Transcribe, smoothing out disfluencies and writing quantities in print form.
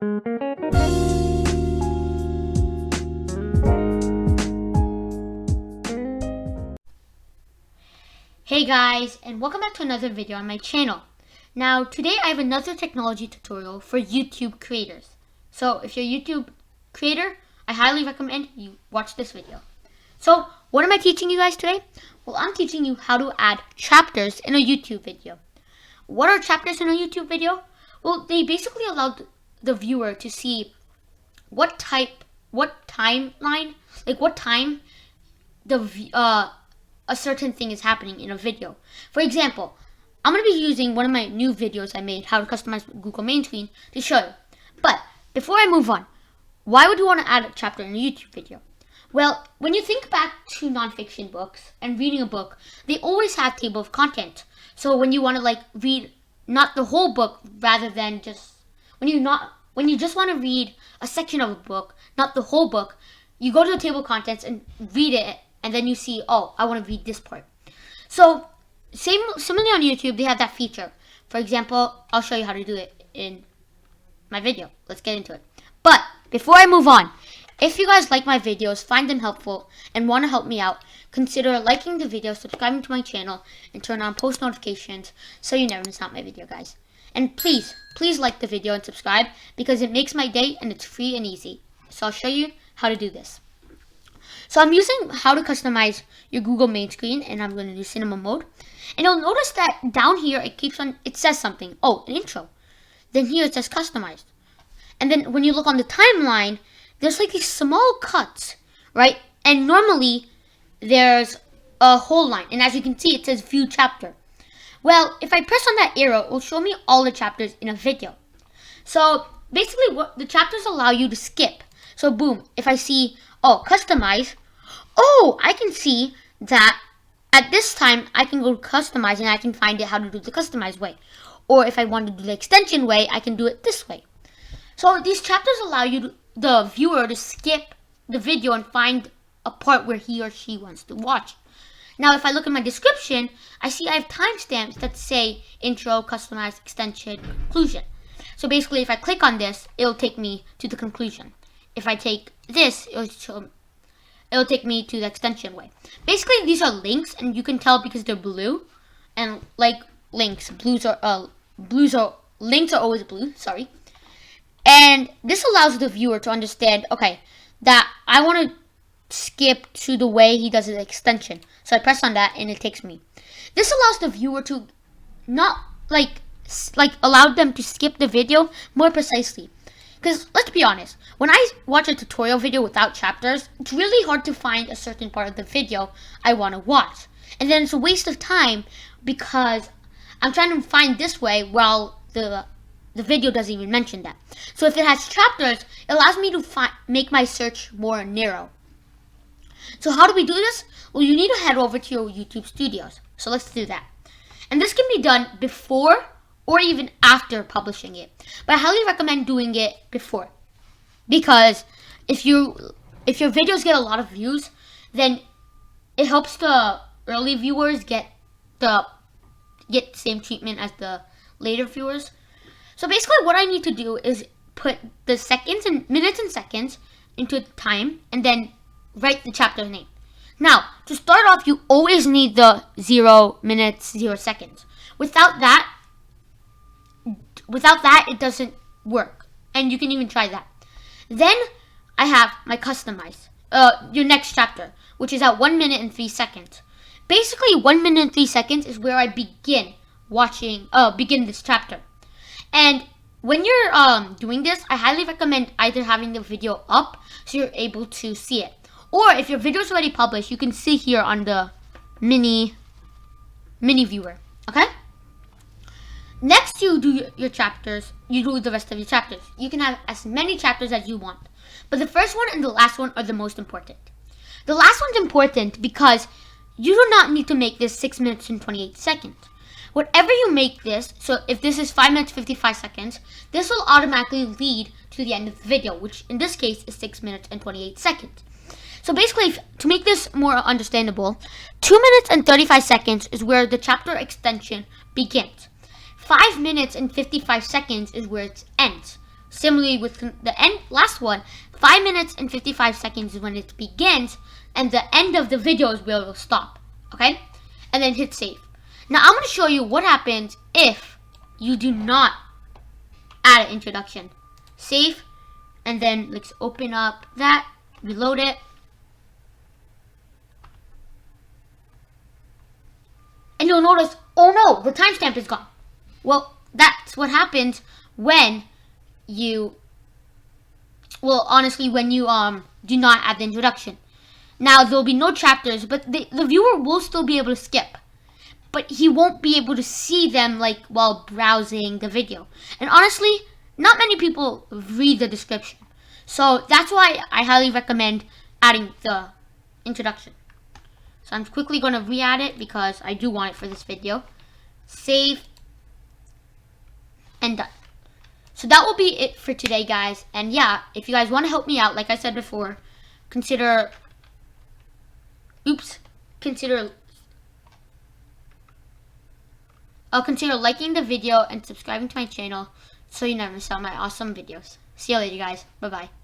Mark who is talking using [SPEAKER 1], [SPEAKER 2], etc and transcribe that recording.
[SPEAKER 1] Hey guys, and welcome back to another video on my channel. Now today I have another technology tutorial for YouTube creators. So if you're a YouTube creator, I highly recommend you watch this video. So what am I teaching you guys today? Well, I'm teaching you how to add chapters in a YouTube video. What are chapters in a YouTube video? Well, they basically allow the viewer to see what timeline, like what time a certain thing is happening in a video. For example, I'm going to be using one of my new videos I made, how to customize Google main screen, to show you. But before I move on, why would you want to add a chapter in a YouTube video? Well, when you think back to nonfiction books and reading a book, they always have table of content. So when you want to read not the whole book, rather than just when you just want to read a section of a book, not the whole book, you go to the table of contents and read it. And then you see, oh, I want to read this part. So, similarly on YouTube, they have that feature. For example, I'll show you how to do it in my video. Let's get into it. But, before I move on, if you guys like my videos, find them helpful, and want to help me out, consider liking the video, subscribing to my channel, and turn on post notifications so you never miss out my video, guys. And please like the video and subscribe, because it makes my day and it's free and easy. So I'll show you how to do this. So I'm using how to customize your Google main screen, and I'm going to do cinema mode. And you'll notice that down here it says something. Oh, an intro. Then here it says customized. And then when you look on the timeline, there's like these small cuts, right? And normally there's a whole line. And as you can see, it says view chapter. Well, if I press on that arrow, it will show me all the chapters in a video. So basically what the chapters allow you to skip. So boom, if I see, oh, customize, oh, I can see that at this time I can go to customize and I can find it how to do the customized way. Or if I want to do the extension way, I can do it this way. So these chapters allow the viewer to skip the video and find a part where he or she wants to watch. Now if I look at my description, I see I have timestamps that say intro, customized, extension, conclusion. So basically if I click on this, it'll take me to the conclusion. If I take this, it'll take me to the extension way. Basically, these are links, and you can tell because they're blue. And like links, links are always blue. Sorry. And this allows the viewer to understand, okay, that I want to skip to the way he does his extension. So I press on that, and it takes me. This allows the viewer to not allow them to skip the video more precisely. Because let's be honest, when I watch a tutorial video without chapters, it's really hard to find a certain part of the video I want to watch. And then it's a waste of time because I'm trying to find this way while the video doesn't even mention that. So if it has chapters, it allows me to make my search more narrow. So how do we do this? Well, you need to head over to your YouTube studios. So let's do that. And this can be done before or even after publishing it. But I highly recommend doing it before. Because if your videos get a lot of views, then it helps the early viewers get the same treatment as the later viewers. So basically what I need to do is put the minutes and seconds into time and then write the chapter name. Now, to start off, you always need the 0 minutes, 0 seconds. Without that, it doesn't work. And you can even try that. Then I have my customize, your next chapter, which is at 1 minute and 3 seconds. Basically, 1 minute and 3 seconds is where I begin this chapter. And when you're doing this, I highly recommend either having the video up so you're able to see it. Or if your video is already published, you can see here on the mini viewer, okay? Next, you do your chapters, you do the rest of your chapters. You can have as many chapters as you want. But the first one and the last one are the most important. The last one's important because you do not need to make this 6 minutes and 28 seconds. Whatever you make this, so if this is 5 minutes 55 seconds, this will automatically lead to the end of the video, which in this case is 6 minutes and 28 seconds. So basically, to make this more understandable, 2 minutes and 35 seconds is where the chapter extension begins. 5 minutes and 55 seconds is where it ends. Similarly with the last one, 5 minutes and 55 seconds is when it begins, and the end of the video is where it will stop. Okay? And then hit save. Now I'm going to show you what happens if you do not add an introduction. Save, and then let's open up that, reload it. And you'll notice, oh no, the timestamp is gone. Well, that's what happens when you, when you do not add the introduction. Now, there'll be no chapters, but the viewer will still be able to skip. But he won't be able to see them like while browsing the video. And honestly, not many people read the description. So that's why I highly recommend adding the introduction. So I'm quickly going to re-add it because I do want it for this video. Save. And done. So that will be it for today, guys. And yeah, if you guys want to help me out, like I said before, consider liking the video and subscribing to my channel so you never miss out my awesome videos. See you later, guys. Bye-bye.